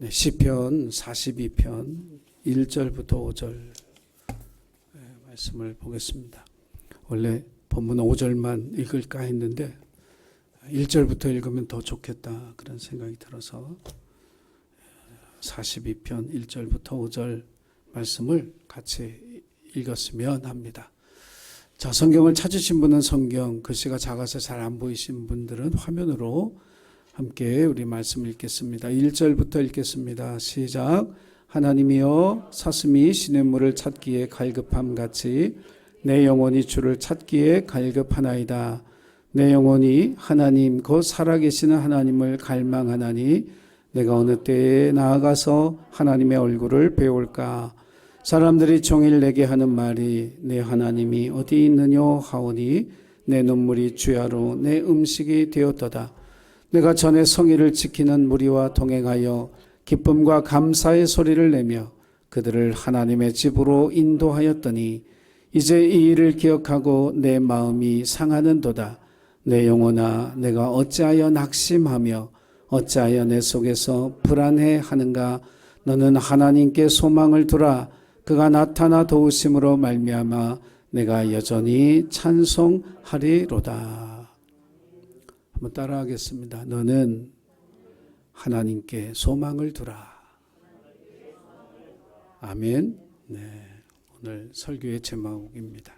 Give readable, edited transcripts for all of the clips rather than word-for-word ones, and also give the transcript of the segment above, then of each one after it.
네, 시편 42편 1절부터 5절 말씀을 보겠습니다. 원래 본문 5절만 읽을까 했는데 1절부터 읽으면 더 좋겠다 그런 생각이 들어서 42편 1절부터 5절 말씀을 같이 읽었으면 합니다. 자, 성경을 찾으신 분은 성경, 글씨가 작아서 잘 안 보이신 분들은 화면으로 함께 우리 말씀 읽겠습니다. 1절부터 읽겠습니다. 시작. 하나님이여, 사슴이 시냇물을 찾기에 갈급함 같이 내 영혼이 주를 찾기에 갈급하나이다. 내 영혼이 하나님 곧 살아계시는 하나님을 갈망하나니 내가 어느 때에 나아가서 하나님의 얼굴을 배울까. 사람들이 종일 내게 하는 말이 내 하나님이 어디 있느뇨 하오니 내 눈물이 주야로 내 음식이 되었도다. 내가 전에 성의를 지키는 무리와 동행하여 기쁨과 감사의 소리를 내며 그들을 하나님의 집으로 인도하였더니 이제 이 일을 기억하고 내 마음이 상하는도다. 내 영혼아, 내가 어찌하여 낙심하며 어찌하여 내 속에서 불안해하는가. 너는 하나님께 소망을 두라. 그가 나타나 도우심으로 말미암아 내가 여전히 찬송하리로다. 한번 따라하겠습니다. 너는 하나님께 소망을 두라. 아멘. 네, 오늘 설교의 제목입니다.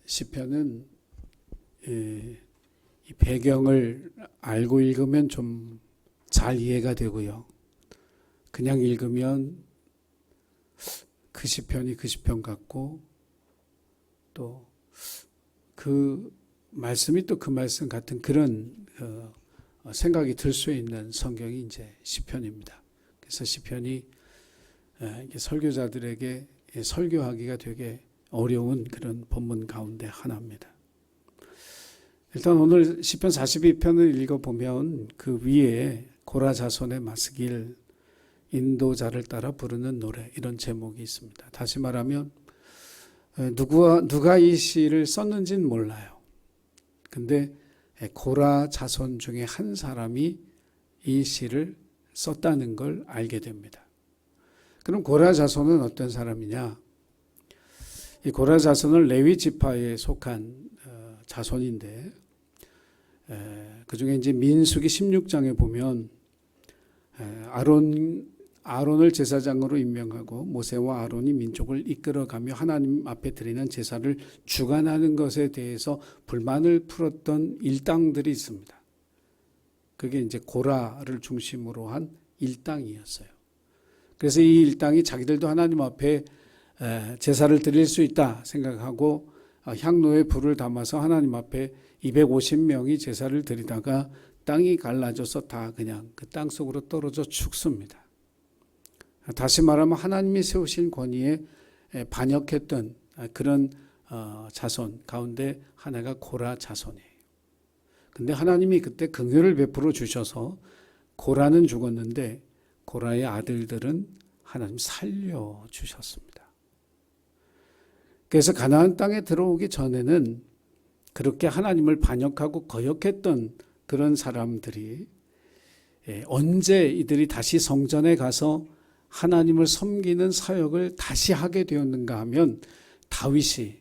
시편은 이 배경을 알고 읽으면 좀 잘 이해가 되고요. 그냥 읽으면 그 시편이 그 시편 같고 또 그 말씀이 또 그 말씀 같은 그런 생각이 들 수 있는 성경이 이제 시편입니다. 그래서 시편이 설교자들에게 설교하기가 되게 어려운 그런 본문 가운데 하나입니다. 일단 오늘 시편 42편을 읽어보면 그 위에 고라 자손의 마스길 인도자를 따라 부르는 노래 이런 제목이 있습니다. 다시 말하면 누가 이 시를 썼는지는 몰라요. 근데 고라 자손 중에 한 사람이 이 시를 썼다는 걸 알게 됩니다. 그럼 고라 자손은 어떤 사람이냐? 이 고라 자손은 레위 지파에 속한 자손인데 그 중에 이제 민수기 16장에 보면 아론을 제사장으로 임명하고 모세와 아론이 민족을 이끌어가며 하나님 앞에 드리는 제사를 주관하는 것에 대해서 불만을 풀었던 일당들이 있습니다. 그게 이제 고라를 중심으로 한 일당이었어요. 그래서 이 일당이 자기들도 하나님 앞에 제사를 드릴 수 있다 생각하고 향로에 불을 담아서 하나님 앞에 250명이 제사를 드리다가 땅이 갈라져서 다 그냥 그 땅 속으로 떨어져 죽습니다. 다시 말하면 하나님이 세우신 권위에 반역했던 그런 자손 가운데 하나가 고라 자손이에요. 근데 하나님이 그때 긍휼을 베풀어 주셔서 고라는 죽었는데 고라의 아들들은 하나님 살려주셨습니다. 그래서 가나안 땅에 들어오기 전에는 그렇게 하나님을 반역하고 거역했던 그런 사람들이 언제 이들이 다시 성전에 가서 하나님을 섬기는 사역을 다시 하게 되었는가 하면 다윗이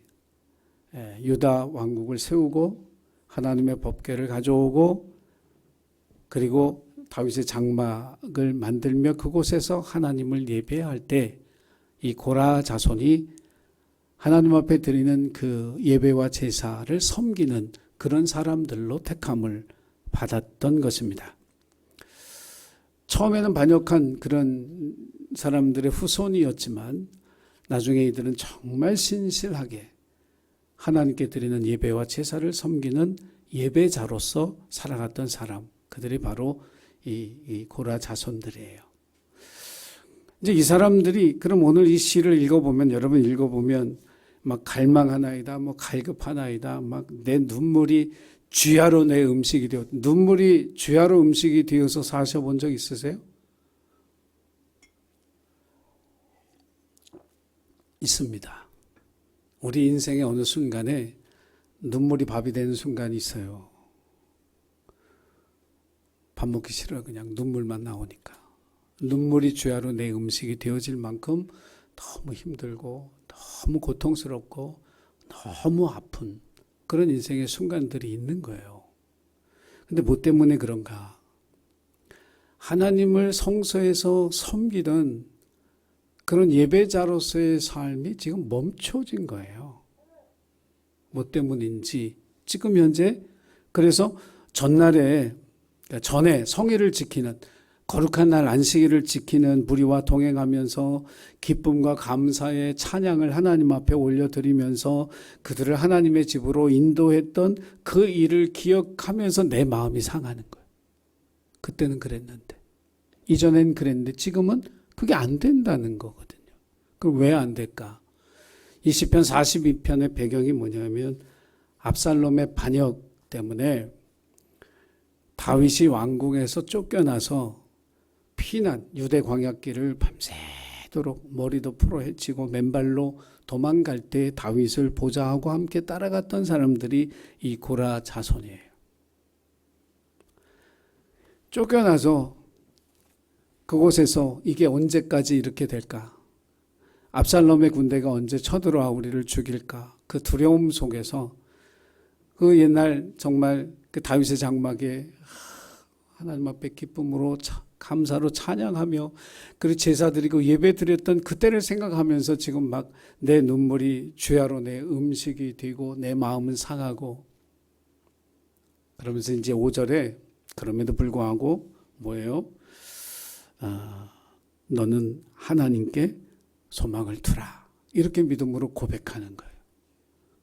유다 왕국을 세우고 하나님의 법궤를 가져오고 그리고 다윗의 장막을 만들며 그곳에서 하나님을 예배할 때 이 고라 자손이 하나님 앞에 드리는 그 예배와 제사를 섬기는 그런 사람들로 택함을 받았던 것입니다. 처음에는 반역한 그런 사람들의 후손이었지만 나중에 이들은 정말 신실하게 하나님께 드리는 예배와 제사를 섬기는 예배자로서 살아갔던 사람, 그들이 바로 이 고라 자손들이에요. 이제 이 사람들이 그럼 오늘 이 시를 읽어보면 여러분 읽어보면 막 갈망하나이다, 뭐 갈급하나이다, 막 내 눈물이 주야로 내 음식이 되어 눈물이 주야로 음식이 되어서 사셔본 적 있으세요? 있습니다. 우리 인생의 어느 순간에 눈물이 밥이 되는 순간이 있어요. 밥 먹기 싫어요. 그냥 눈물만 나오니까. 눈물이 주야로 내 음식이 되어질 만큼 너무 힘들고 너무 고통스럽고 너무 아픈 그런 인생의 순간들이 있는 거예요. 근데 뭐 때문에 그런가? 하나님을 성소에서 섬기던 그런 예배자로서의 삶이 지금 멈춰진 거예요. 뭐 때문인지 지금 현재 그래서 전에 성일을 지키는 거룩한 날 안식일을 지키는 무리와 동행하면서 기쁨과 감사의 찬양을 하나님 앞에 올려드리면서 그들을 하나님의 집으로 인도했던 그 일을 기억하면서 내 마음이 상하는 거예요. 그때는 그랬는데 이전엔 그랬는데 지금은 그게 안 된다는 거거든요. 그럼 왜 안 될까? 이 시편 42편의 배경이 뭐냐면 압살롬의 반역 때문에 다윗이 왕궁에서 쫓겨나서 피난 유대 광야길을 밤새도록 머리도 풀어 헤치고 맨발로 도망갈 때 다윗을 보좌하고 함께 따라갔던 사람들이 이 고라 자손이에요. 쫓겨나서 그곳에서 이게 언제까지 이렇게 될까? 압살롬의 군대가 언제 쳐들어와 우리를 죽일까? 그 두려움 속에서 그 옛날 정말 그 다윗의 장막에 하나님 앞에 기쁨으로 감사로 찬양하며 그리고 제사 드리고 예배 드렸던 그때를 생각하면서 지금 막 내 눈물이 주야로 내 음식이 되고 내 마음은 상하고 그러면서 이제 5절에 그럼에도 불구하고 뭐예요? 너는 하나님께 소망을 두라. 이렇게 믿음으로 고백하는 거예요.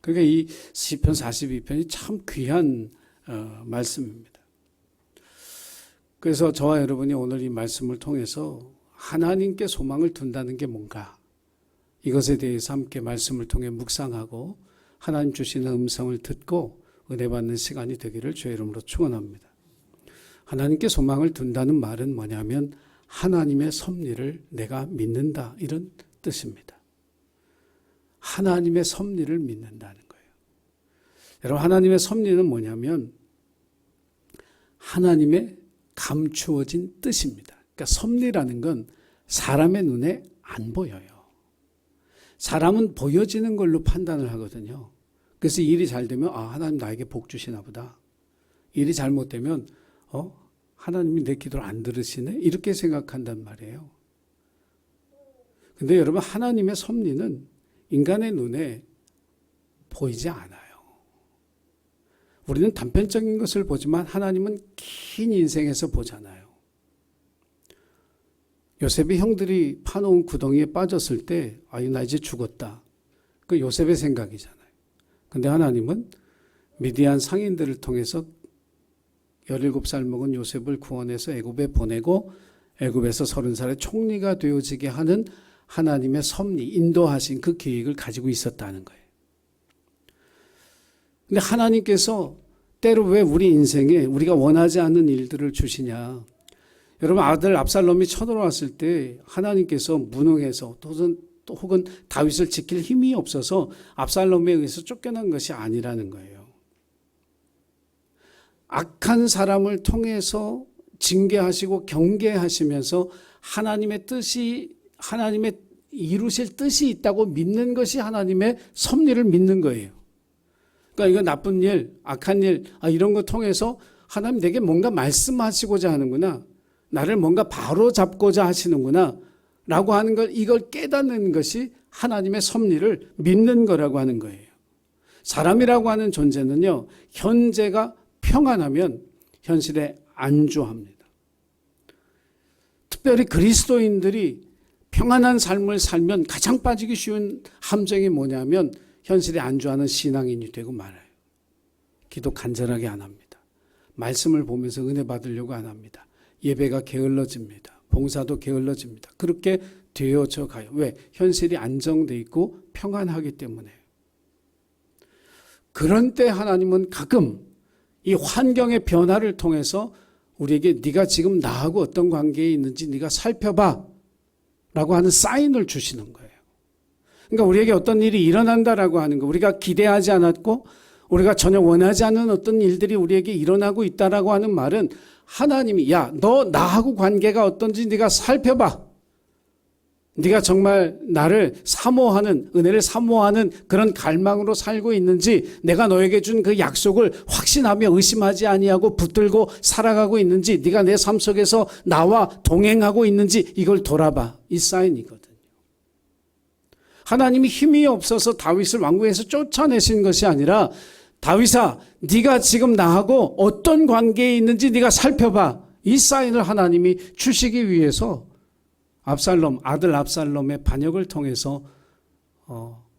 그러니까 이 시편 42편이 참 귀한 말씀입니다. 그래서 저와 여러분이 오늘 이 말씀을 통해서 하나님께 소망을 둔다는 게 뭔가 이것에 대해서 함께 말씀을 통해 묵상하고 하나님 주시는 음성을 듣고 은혜 받는 시간이 되기를 주의 이름으로 축원합니다. 하나님께 소망을 둔다는 말은 뭐냐면 하나님의 섭리를 내가 믿는다 이런 뜻입니다. 하나님의 섭리를 믿는다는 거예요. 여러분 하나님의 섭리는 뭐냐면 하나님의 감추어진 뜻입니다. 그러니까 섭리라는 건 사람의 눈에 안 보여요. 사람은 보여지는 걸로 판단을 하거든요. 그래서 일이 잘 되면 하나님 나에게 복 주시나 보다. 일이 잘못되면 하나님이 내 기도를 안 들으시네? 이렇게 생각한단 말이에요. 근데 여러분 하나님의 섭리는 인간의 눈에 보이지 않아요. 우리는 단편적인 것을 보지만 하나님은 긴 인생에서 보잖아요. 요셉이 형들이 파놓은 구덩이에 빠졌을 때 나 이제 죽었다. 그 요셉의 생각이잖아요. 근데 하나님은 미디안 상인들을 통해서 17살 먹은 요셉을 구원해서 애굽에 보내고 애굽에서 30살의 총리가 되어지게 하는 하나님의 섭리, 인도하신 그 계획을 가지고 있었다는 거예요. 근데 하나님께서 때로 왜 우리 인생에 우리가 원하지 않는 일들을 주시냐. 여러분 아들 압살롬이 쳐들어왔을 때 하나님께서 무능해서 또 혹은 다윗을 지킬 힘이 없어서 압살롬에 의해서 쫓겨난 것이 아니라는 거예요. 악한 사람을 통해서 징계하시고 경계하시면서 하나님의 이루실 뜻이 있다고 믿는 것이 하나님의 섭리를 믿는 거예요. 그러니까 이거 나쁜 일, 악한 일, 이런 거 통해서 하나님 내게 뭔가 말씀하시고자 하는구나. 나를 뭔가 바로 잡고자 하시는구나. 라고 하는 걸 이걸 깨닫는 것이 하나님의 섭리를 믿는 거라고 하는 거예요. 사람이라고 하는 존재는요. 현재가 평안하면 현실에 안주합니다. 특별히 그리스도인들이 평안한 삶을 살면 가장 빠지기 쉬운 함정이 뭐냐면 현실에 안주하는 신앙인이 되고 말아요. 기도 간절하게 안 합니다. 말씀을 보면서 은혜 받으려고 안 합니다. 예배가 게을러집니다. 봉사도 게을러집니다. 그렇게 되어져 가요. 왜? 현실이 안정돼 있고 평안하기 때문에. 그런 때 하나님은 가끔 이 환경의 변화를 통해서 우리에게 네가 지금 나하고 어떤 관계에 있는지 네가 살펴봐 라고 하는 사인을 주시는 거예요. 그러니까 우리에게 어떤 일이 일어난다라고 하는 거, 우리가 기대하지 않았고 우리가 전혀 원하지 않는 어떤 일들이 우리에게 일어나고 있다라고 하는 말은 하나님이 야, 너 나하고 관계가 어떤지 네가 살펴봐. 네가 정말 나를 사모하는, 은혜를 사모하는 그런 갈망으로 살고 있는지, 내가 너에게 준 그 약속을 확신하며 의심하지 아니하고 붙들고 살아가고 있는지, 네가 내 삶 속에서 나와 동행하고 있는지 이걸 돌아봐. 이 사인이거든요. 하나님이 힘이 없어서 다윗을 왕궁에서 쫓아내신 것이 아니라, 다윗아, 네가 지금 나하고 어떤 관계에 있는지 네가 살펴봐. 이 사인을 하나님이 주시기 위해서 아들 압살롬의 반역을 통해서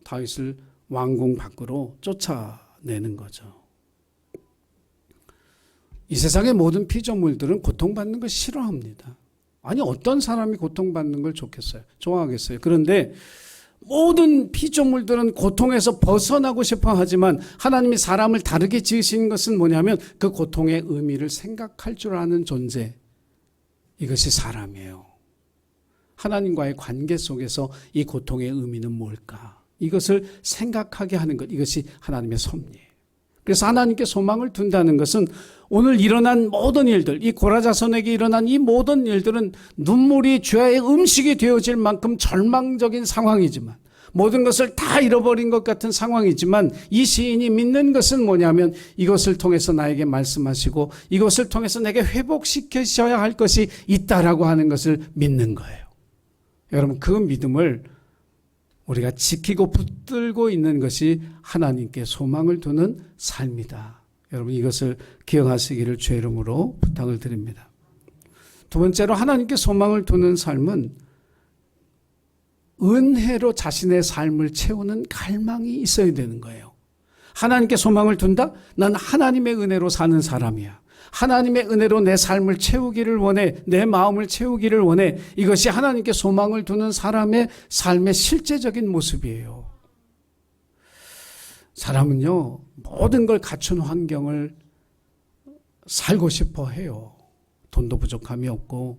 다윗을 왕궁 밖으로 쫓아내는 거죠. 이 세상의 모든 피조물들은 고통받는 걸 싫어합니다. 아니, 어떤 사람이 고통받는 걸 좋아하겠어요. 그런데 모든 피조물들은 고통에서 벗어나고 싶어 하지만 하나님이 사람을 다르게 지으신 것은 뭐냐면 그 고통의 의미를 생각할 줄 아는 존재, 이것이 사람이에요. 하나님과의 관계 속에서 이 고통의 의미는 뭘까? 이것을 생각하게 하는 것, 이것이 하나님의 섭리예요. 그래서 하나님께 소망을 둔다는 것은 오늘 일어난 모든 일들, 이 고라자손에게 일어난 이 모든 일들은 눈물이 죄의 음식이 되어질 만큼 절망적인 상황이지만, 모든 것을 다 잃어버린 것 같은 상황이지만, 이 시인이 믿는 것은 뭐냐면 이것을 통해서 나에게 말씀하시고 이것을 통해서 내게 회복시키셔야 할 것이 있다라고 하는 것을 믿는 거예요. 여러분, 그 믿음을 우리가 지키고 붙들고 있는 것이 하나님께 소망을 두는 삶이다. 여러분, 이것을 기억하시기를 주의 이름으로 부탁을 드립니다. 두 번째로, 하나님께 소망을 두는 삶은 은혜로 자신의 삶을 채우는 갈망이 있어야 되는 거예요. 하나님께 소망을 둔다? 난 하나님의 은혜로 사는 사람이야. 하나님의 은혜로 내 삶을 채우기를 원해. 내 마음을 채우기를 원해. 이것이 하나님께 소망을 두는 사람의 삶의 실제적인 모습이에요. 사람은요, 모든 걸 갖춘 환경을 살고 싶어 해요. 돈도 부족함이 없고,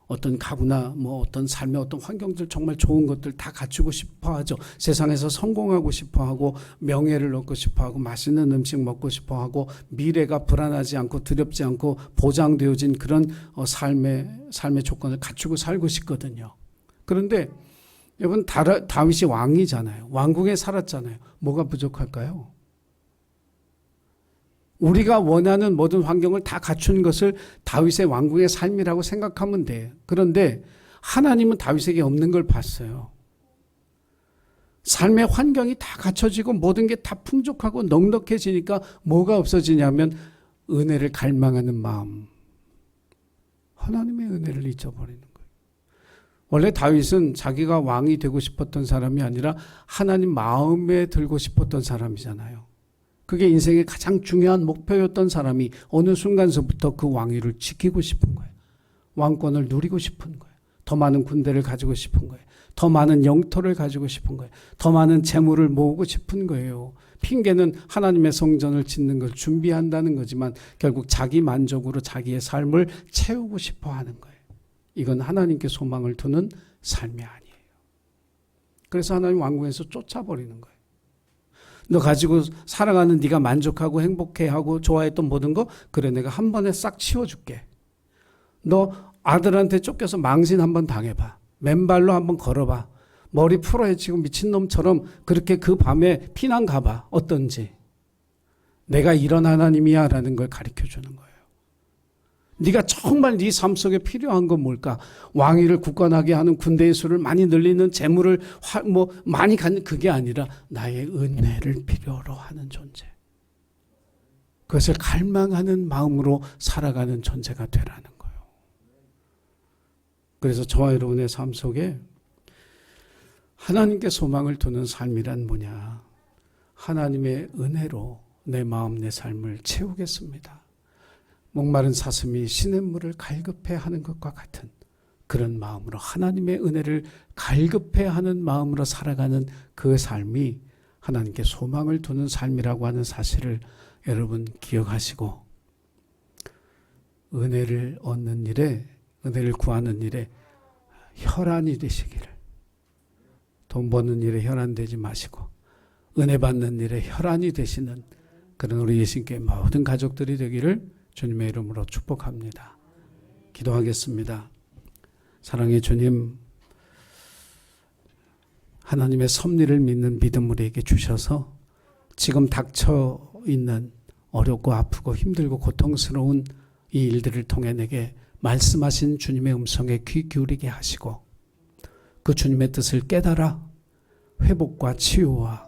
어떤 가구나 어떤 삶의 어떤 환경들, 정말 좋은 것들 다 갖추고 싶어 하죠. 세상에서 성공하고 싶어 하고, 명예를 얻고 싶어 하고, 맛있는 음식 먹고 싶어 하고, 미래가 불안하지 않고 두렵지 않고 보장되어진 그런 삶의 조건을 갖추고 살고 싶거든요. 그런데 여러분, 다윗이 왕이잖아요. 왕궁에 살았잖아요. 뭐가 부족할까요? 우리가 원하는 모든 환경을 다 갖춘 것을 다윗의 왕궁의 삶이라고 생각하면 돼요. 그런데 하나님은 다윗에게 없는 걸 봤어요. 삶의 환경이 다 갖춰지고 모든 게 다 풍족하고 넉넉해지니까 뭐가 없어지냐면 은혜를 갈망하는 마음, 하나님의 은혜를 잊어버리는 거예요. 원래 다윗은 자기가 왕이 되고 싶었던 사람이 아니라 하나님 마음에 들고 싶었던 사람이잖아요. 그게 인생의 가장 중요한 목표였던 사람이 어느 순간서부터 그 왕위를 지키고 싶은 거예요. 왕권을 누리고 싶은 거예요. 더 많은 군대를 가지고 싶은 거예요. 더 많은 영토를 가지고 싶은 거예요. 더 많은 재물을 모으고 싶은 거예요. 핑계는 하나님의 성전을 짓는 걸 준비한다는 거지만 결국 자기 만족으로 자기의 삶을 채우고 싶어 하는 거예요. 이건 하나님께 소망을 두는 삶이 아니에요. 그래서 하나님 왕궁에서 쫓아버리는 거예요. 너 가지고 살아가는 네가 만족하고 행복해하고 좋아했던 모든 거, 그래, 내가 한 번에 싹 치워줄게. 너 아들한테 쫓겨서 망신 한번 당해봐. 맨발로 한번 걸어봐. 머리 풀어헤치고 미친놈처럼 그렇게 그 밤에 피난 가봐. 어떤지. 내가 이런 하나님이야 라는 걸 가르쳐주는 거예요. 네가 정말 네 삶 속에 필요한 건 뭘까? 왕위를 굳건하게 하는, 군대의 수를 많이 늘리는, 재물을 많이 갖는, 그게 아니라 나의 은혜를 필요로 하는 존재. 그것을 갈망하는 마음으로 살아가는 존재가 되라는 거예요. 그래서 저와 여러분의 삶 속에 하나님께 소망을 두는 삶이란 뭐냐? 하나님의 은혜로 내 마음, 내 삶을 채우겠습니다. 목마른 사슴이 시냇물을 갈급해하는 것과 같은 그런 마음으로, 하나님의 은혜를 갈급해하는 마음으로 살아가는 그 삶이 하나님께 소망을 두는 삶이라고 하는 사실을 여러분 기억하시고, 은혜를 얻는 일에, 은혜를 구하는 일에 혈안이 되시기를, 돈 버는 일에 혈안되지 마시고 은혜 받는 일에 혈안이 되시는 그런 우리 예수님께 모든 가족들이 되기를 주님의 이름으로 축복합니다. 기도하겠습니다. 사랑의 주님, 하나님의 섭리를 믿는 믿음을 우리에게 주셔서 지금 닥쳐 있는 어렵고 아프고 힘들고 고통스러운 이 일들을 통해 내게 말씀하신 주님의 음성에 귀 기울이게 하시고 그 주님의 뜻을 깨달아 회복과 치유와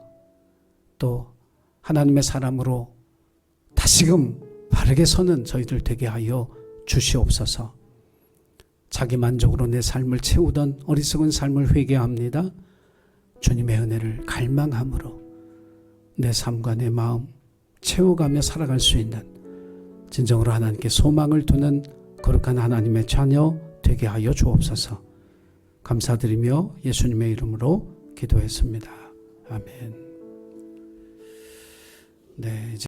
또 하나님의 사람으로 다시금 바르게 서는 저희들 되게 하여 주시옵소서. 자기 만족으로 내 삶을 채우던 어리석은 삶을 회개합니다. 주님의 은혜를 갈망함으로 내 삶과 내 마음 채워가며 살아갈 수 있는 진정으로 하나님께 소망을 두는 거룩한 하나님의 자녀 되게 하여 주옵소서. 감사드리며 예수님의 이름으로 기도했습니다. 아멘. 네, 이제